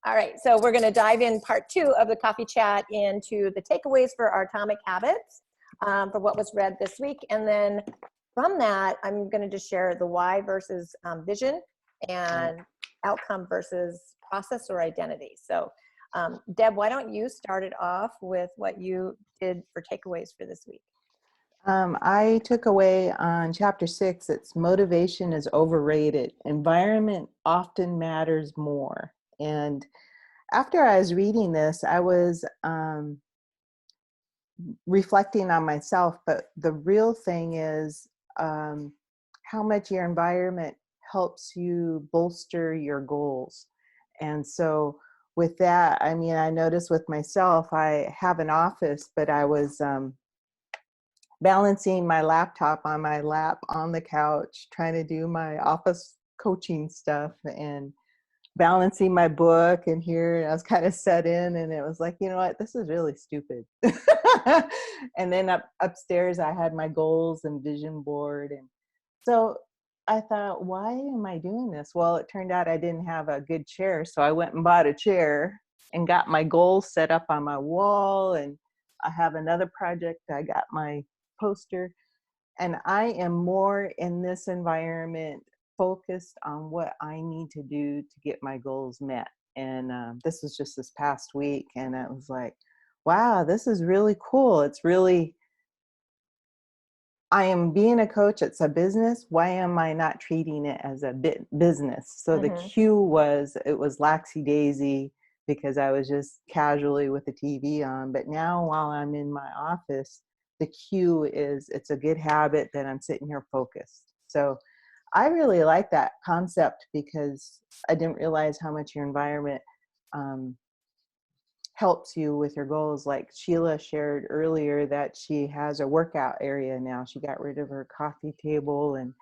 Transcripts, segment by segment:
All right, so we're going to dive in part 2 of the coffee chat into the takeaways for our atomic habits for what was read this week. And then from that, I'm going to just share the why versus vision and outcome versus process or identity. So Deb, why don't you start it off with what you did for takeaways for this week? I took away on chapter 6, it's motivation is overrated. Environment often matters more. And after I was reading this, I was reflecting on myself, but the real thing is how much your environment helps you bolster your goals. And so with that, I mean, I noticed with myself, I have an office, but I was balancing my laptop on my lap on the couch, trying to do my office coaching stuff and balancing my book. And here I was kind of set in, and it was like, you know what, this is really stupid. And then upstairs, I had my goals and vision board. And so I thought, why am I doing this? Well, it turned out I didn't have a good chair. So I went and bought a chair and got my goals set up on my wall. And I have another project. I got my poster, and I am more in this environment focused on what I need to do to get my goals met. And this was just this past week, and I was like, wow, this is really cool. It's really, I am being a coach, it's a business. Why am I not treating it as a business? So the cue was, it was laxy daisy because I was just casually with the TV on. But now while I'm in my office, the cue is it's a good habit that I'm sitting here focused. So I really like that concept because I didn't realize how much your environment helps you with your goals. Like Sheila shared earlier that she has a workout area now. She got rid of her coffee table and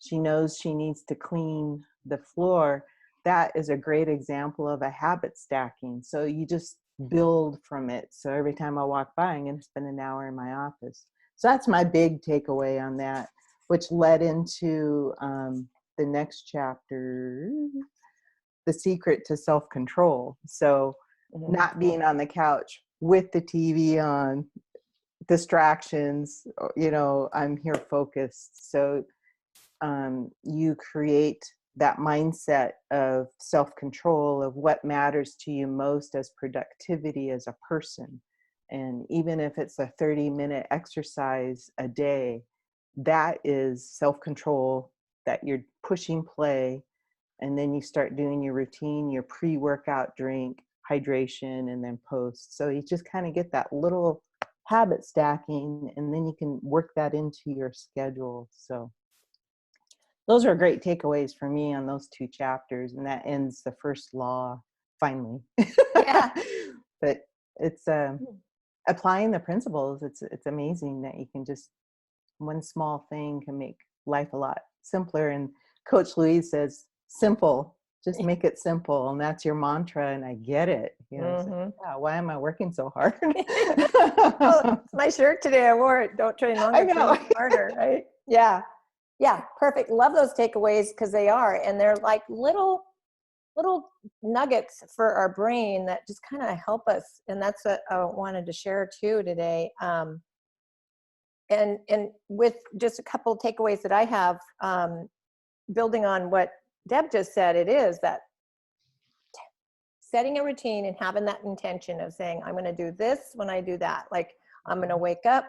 she knows she needs to clean the floor. That is a great example of a habit stacking. So you just build from it. So every time I walk by, I'm going to spend an hour in my office. So that's my big takeaway on that, which led into the next chapter, the secret to self-control. So not being on the couch with the TV on, distractions, you know, I'm here focused. So you create that mindset of self-control of what matters to you most as productivity as a person. And even if it's a 30-minute exercise a day, that is self-control, that you're pushing play. And then you start doing your routine, your pre-workout drink, hydration, and then post. So you just kind of get that little habit stacking, and then you can work that into your schedule. So those are great takeaways for me on those 2 chapters, and that ends the first law finally. Yeah. But it's applying the principles. It's amazing that you can just, one small thing can make life a lot simpler. And Coach Louise says, simple, just make it simple. And that's your mantra. And I get it. You know, so, yeah, why am I working so hard? Well, it's my shirt today. I wore it. Don't train longer, train harder, right? Yeah. Yeah. Perfect. Love those takeaways because they are. And they're like little nuggets for our brain that just kind of help us. And that's what I wanted to share too today. And with just a couple of takeaways that I have, building on what Deb just said, it is that setting a routine and having that intention of saying, I'm going to do this when I do that. Like I'm going to wake up,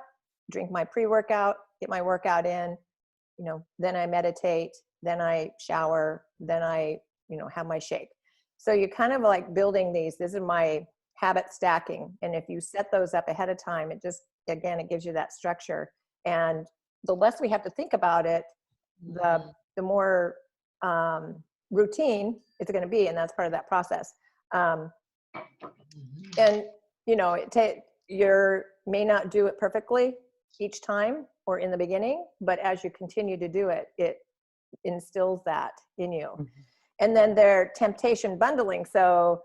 drink my pre-workout, get my workout in, you know, then I meditate, then I shower, then I, you know, have my shake. So you're kind of like building these, this is my habit stacking. And if you set those up ahead of time, it just, again, it gives you that structure. And the less we have to think about it, the more routine it's going to be. And that's part of that process. And, you know, you may not do it perfectly each time or in the beginning, but as you continue to do it, it instills that in you. And then their temptation bundling. So,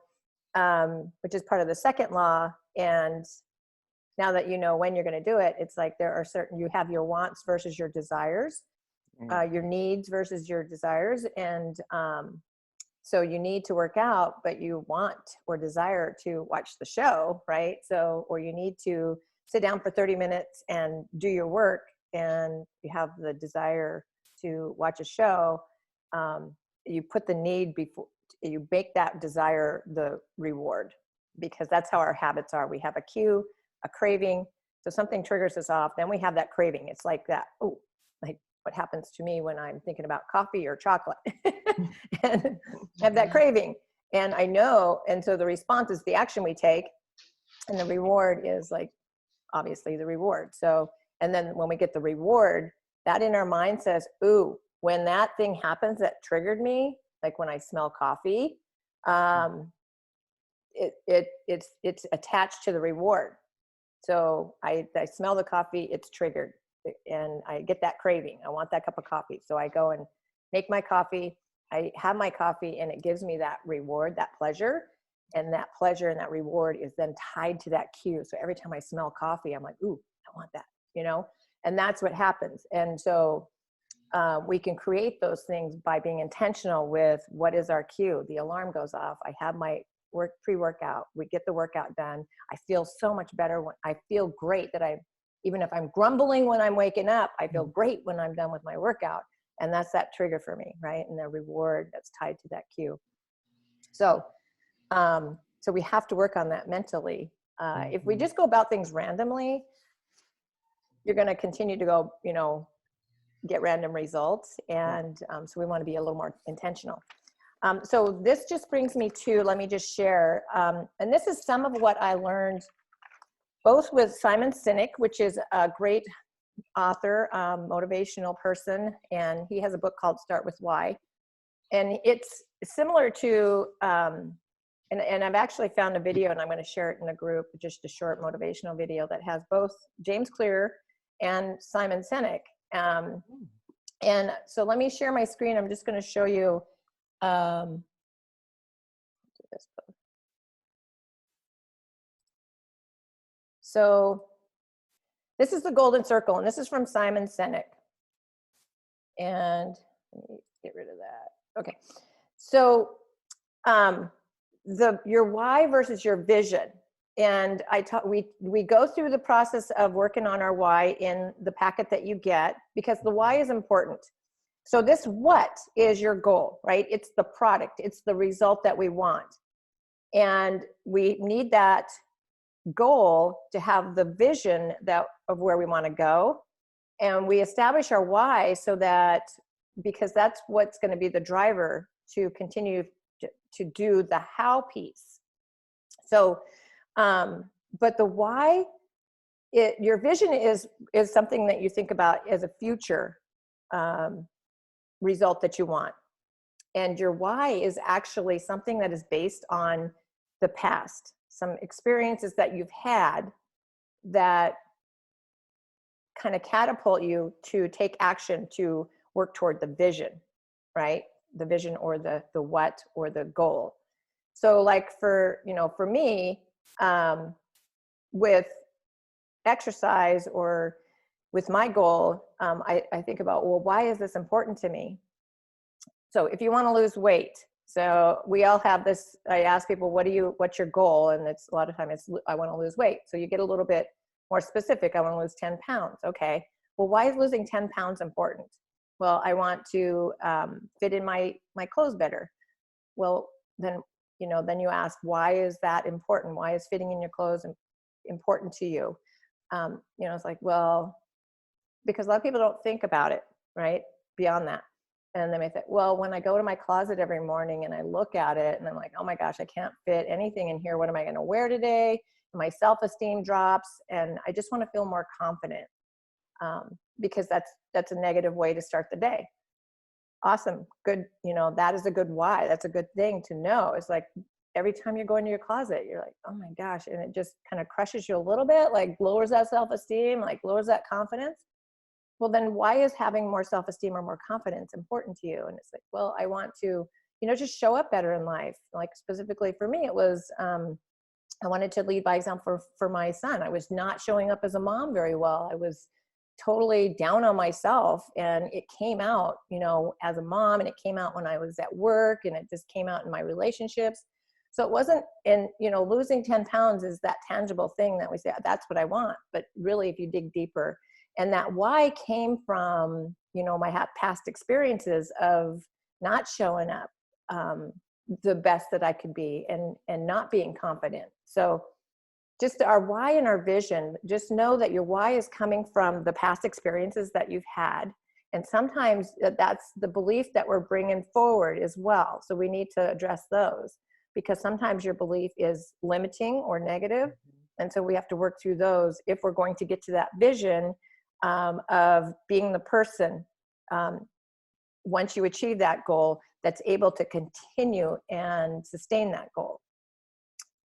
which is part of the second law. And now that you know when you're going to do it, it's like there are certain, you have your wants versus your desires, your needs versus your desires. And So you need to work out, but you want or desire to watch the show, right? So, or you need to sit down for 30 minutes and do your work, and you have the desire to watch a show. You put the need before, you make that desire the reward, because that's how our habits are. We have a cue, a craving. So something triggers us off, then we have that craving. It's like that, oh, like what happens to me when I'm thinking about coffee or chocolate. And I have that craving. And I know, and so the response is the action we take, and the reward is like, obviously the reward. So, and then when we get the reward, that in our mind says, ooh, when that thing happens that triggered me, like when I smell coffee, it's attached to the reward. So I smell the coffee, it's triggered, and I get that craving. I want that cup of coffee. So I go and make my coffee. I have my coffee, and it gives me that reward, that pleasure. And that pleasure and that reward is then tied to that cue. So every time I smell coffee, I'm like, ooh, I want that, you know? And that's what happens. And so we can create those things by being intentional with what is our cue. The alarm goes off. I have my pre-workout. We get the workout done. I feel so much better. When I feel great that even if I'm grumbling when I'm waking up, I feel great when I'm done with my workout. And that's that trigger for me, right? And the reward that's tied to that cue. So we have to work on that mentally. If we just go about things randomly, you're going to continue to go, get random results. And so we want to be a little more intentional. So this just brings me to, let me just share. And this is some of what I learned both with Simon Sinek, which is a great author, motivational person. And he has a book called Start With Why. And it's similar to, and I've actually found a video, and I'm going to share it in a group, just a short motivational video that has both James Clear and Simon Sinek. And so let me share my screen. I'm just going to show you. So this is the golden circle, and this is from Simon Sinek. And let me get rid of that. Okay. So your why versus your vision. And we go through the process of working on our why in the packet that you get, because the why is important. So this what is your goal, right? It's the product. It's the result that we want. And we need that goal to have the vision of where we want to go. And we establish our why so that, because that's what's going to be the driver to continue to do the how piece. So, but the why, your vision is something that you think about as a future result that you want. And your why is actually something that is based on the past, some experiences that you've had that kind of catapult you to take action to work toward the vision, right? The vision or the what or the goal. So like for me, with exercise or with my goal, I think about, well, why is this important to me? So if you want to lose weight, so we all have this, I ask people, what's your goal? And it's a lot of time I want to lose weight. So you get a little bit more specific. I want to lose 10 pounds. Okay. Well, why is losing 10 pounds important? Well, I want to fit in my clothes better. Well, then you ask, why is that important? Why is fitting in your clothes important to you? It's like, well, because a lot of people don't think about it, right? Beyond that. And they may think, well, when I go to my closet every morning and I look at it and I'm like, oh my gosh, I can't fit anything in here. What am I going to wear today? My self-esteem drops, and I just want to feel more confident, because that's a negative way to start the day. Awesome. Good. That is a good why. That's a good thing to know. It's like every time you go into your closet, you're like, oh my gosh. And it just kind of crushes you a little bit, like lowers that self-esteem, like lowers that confidence. Well, then why is having more self-esteem or more confidence important to you? And it's like, well, I want to, just show up better in life. Like specifically for me, it was, I wanted to lead by example for my son. I was not showing up as a mom very well. I was totally down on myself, and it came out, you know, as a mom, and it came out when I was at work, and it just came out in my relationships. So it wasn't, and you know, losing 10 pounds is that tangible thing that we say, that's what I want. But really, if you dig deeper, and that why came from, you know, my past experiences of not showing up the best that I could be, and not being confident. So just our why and our vision, just know that your why is coming from the past experiences that you've had. And sometimes that's the belief that we're bringing forward as well. So we need to address those, because sometimes your belief is limiting or negative. And so we have to work through those if we're going to get to that vision of being the person, once you achieve that goal, that's able to continue and sustain that goal.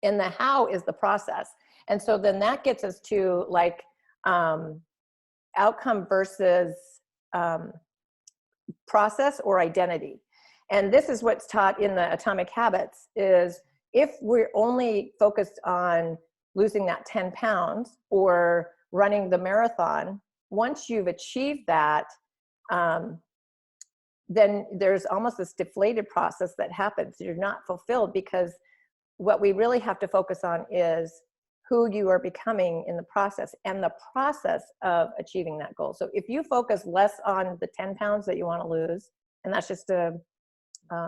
And the how is the process. And so then that gets us to like outcome versus process or identity. And this is what's taught in the Atomic Habits, is if we're only focused on losing that 10 pounds or running the marathon, once you've achieved that, then there's almost this deflated process that happens. You're not fulfilled, because what we really have to focus on is who you are becoming in the process, and the process of achieving that goal. So if you focus less on the 10 pounds that you want to lose, and that's just a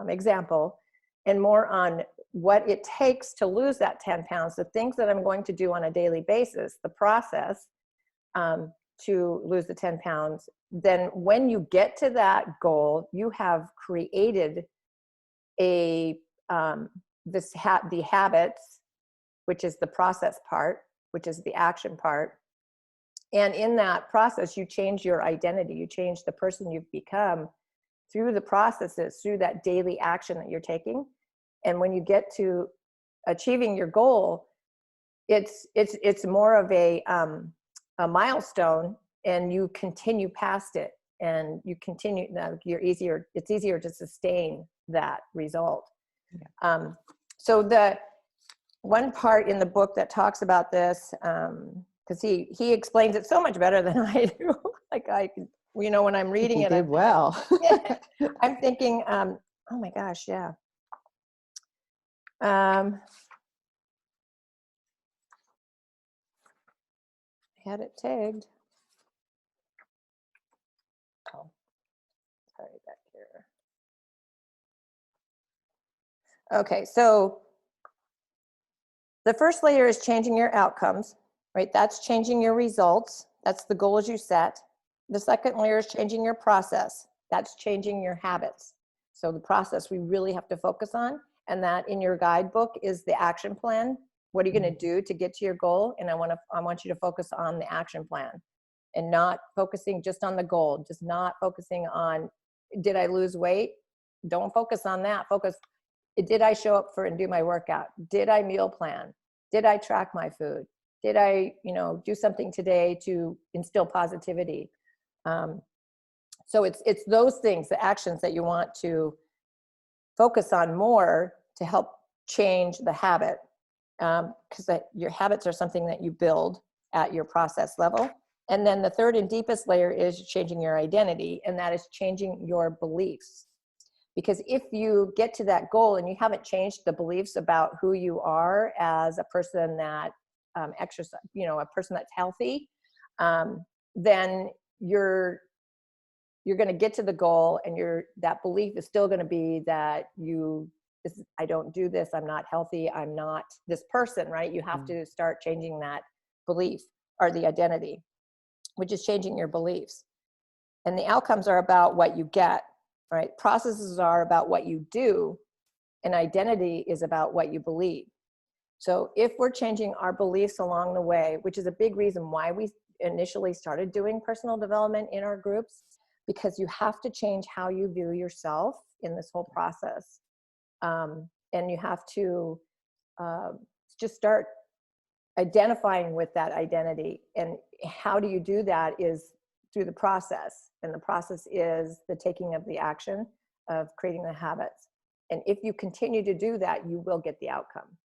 example, and more on what it takes to lose that 10 pounds, the things that I'm going to do on a daily basis, the process to lose the 10 pounds, then when you get to that goal, you have created a the habits, which is the process part, which is the action part. And in that process, you change your identity, you change the person you've become through the processes, through that daily action that you're taking. And when you get to achieving your goal, it's more of a milestone, and you continue past it, and you continue. It's easier to sustain that result. Yeah. So the one part in the book that talks about this, because he explains it so much better than I do. Like you know, when I'm reading it, he did well. I'm thinking, oh my gosh, yeah. I had it tagged. Oh, sorry, back here. Okay, so the first layer is changing your outcomes, right? That's changing your results. That's the goals you set. The second layer is changing your process. That's changing your habits. So the process we really have to focus on, and that in your guidebook is the action plan. What are you going to do to get to your goal? And I want you to focus on the action plan, and not focusing just on the goal, just not focusing on, did I lose weight? Don't focus on that. Focus, did I show up for and do my workout? Did I meal plan? Did I track my food? Did I, you know, do something today to instill positivity? So it's those things, the actions that you want to focus on more to help change the habit, because your habits are something that you build at your process level. And then the third and deepest layer is changing your identity, and that is changing your beliefs. Because if you get to that goal and you haven't changed the beliefs about who you are as a person that exercise, you know, a person that's healthy, then you're going to get to the goal, and that belief is still going to be that I don't do this, I'm not healthy, I'm not this person, right? You have to start changing that belief, or the identity, which is changing your beliefs. And the outcomes are about what you get, right? Processes are about what you do, and identity is about what you believe. So if we're changing our beliefs along the way, which is a big reason why we initially started doing personal development in our groups, because you have to change how you view yourself in this whole process. And you have to just start identifying with that identity. And how do you do that is through the process. And the process is the taking of the action of creating the habits. And if you continue to do that, you will get the outcome.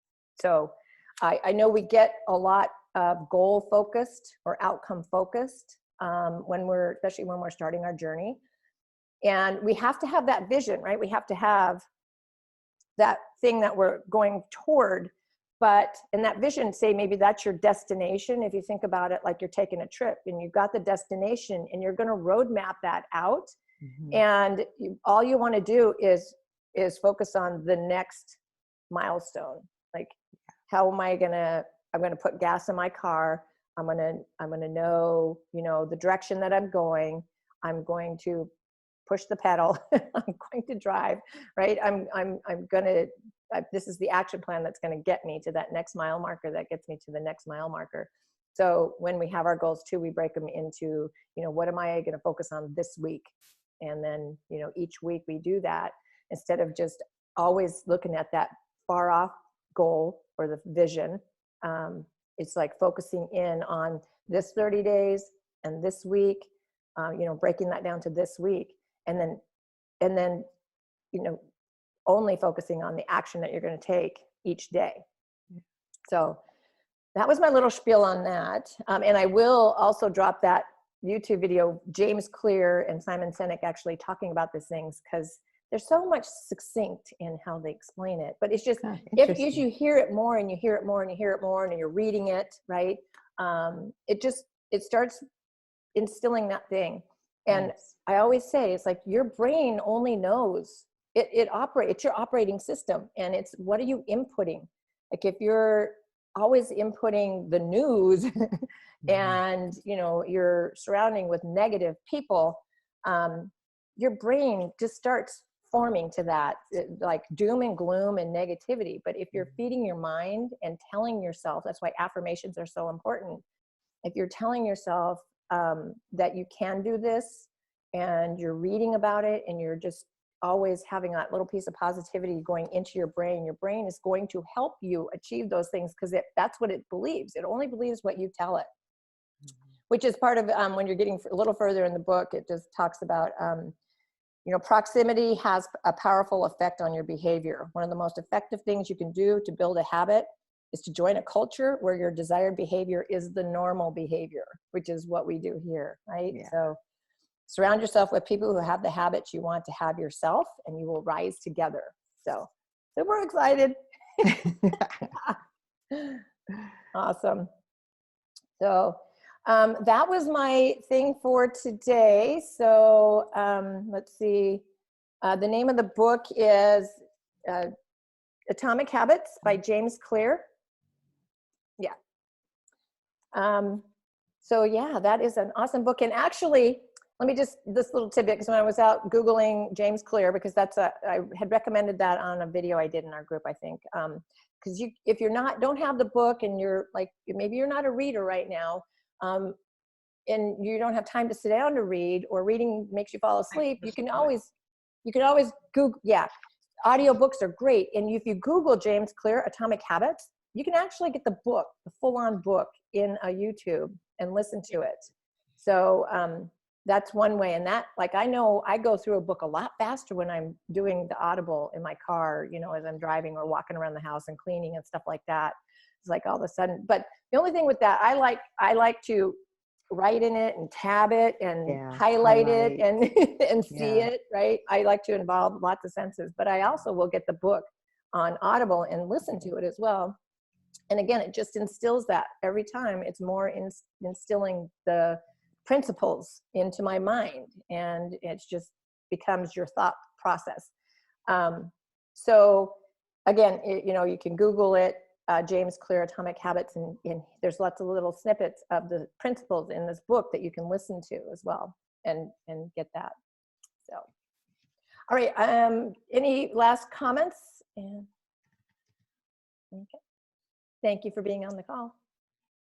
So I know we get a lot of goal focused or outcome focused especially when we're starting our journey. And we have to have that vision, right? We have to have that thing that we're going toward. But in that vision, say maybe that's your destination. If you think about it like you're taking a trip and you've got the destination and you're going to roadmap that out. And all you want to do is focus on the next milestone. Like, how am I I'm going to put gas in my car. I'm going to know, the direction that I'm going. I'm going to push the pedal. I'm going to drive, right? This is the action plan that's going to get me to that next mile marker, that gets me to the next mile marker. So when we have our goals too, we break them into, what am I going to focus on this week? And then, each week we do that instead of just always looking at that far off goal or the vision. It's like focusing in on this 30 days and this week, breaking that down to this week. And then, only focusing on the action that you're going to take each day. So that was my little spiel on that. And I will also drop that YouTube video, James Clear and Simon Sinek actually talking about these things, because there's so much succinct in how they explain it. But it's just, as you hear it more and you hear it more and you hear it more and you're reading it, right? It starts instilling that thing. And I always say, it's like your brain only knows, it's your operating system, and it's what are you inputting? Like if you're always inputting the news and you're surrounding with negative people, your brain just starts forming to that, like doom and gloom and negativity. But if you're feeding your mind and telling yourself, that's why affirmations are so important. If you're telling yourself that you can do this, and you're reading about it, and you're just always having that little piece of positivity going into your brain is going to help you achieve those things, because that's what it believes. It only believes what you tell it, which is part of when you're getting a little further in the book, it just talks about, proximity has a powerful effect on your behavior. One of the most effective things you can do to build a habit is to join a culture where your desired behavior is the normal behavior, which is what we do here, right? Yeah. So surround yourself with people who have the habits you want to have yourself, and you will rise together. So we're excited. Awesome. So that was my thing for today. So let's see. The name of the book is Atomic Habits by James Clear. Yeah. So yeah, that is an awesome book. And actually, let me just, this little tidbit, because when I was out Googling James Clear, because I had recommended that on a video I did in our group, I think. Because if you're don't have the book, and you're like, maybe you're not a reader right now, and you don't have time to sit down to read, or reading makes you fall asleep, you can always Google, audiobooks are great. And if you Google James Clear, Atomic Habits, you can actually get the book, the full-on book, in a YouTube and listen to it. So that's one way. And that, like, I know I go through a book a lot faster when I'm doing the Audible in my car, as I'm driving or walking around the house and cleaning and stuff like that. It's like all of a sudden, but the only thing with that, I like to write in it and tab it and highlight it and see it, right? I like to involve lots of senses, but I also will get the book on Audible and listen to it as well. And again, it just instills that every time. It's more instilling the principles into my mind, and it just becomes your thought process. So again, you can Google it, James Clear, Atomic Habits, and there's lots of little snippets of the principles in this book that you can listen to as well and get that. So, all right, any last comments? Okay. Thank you for being on the call.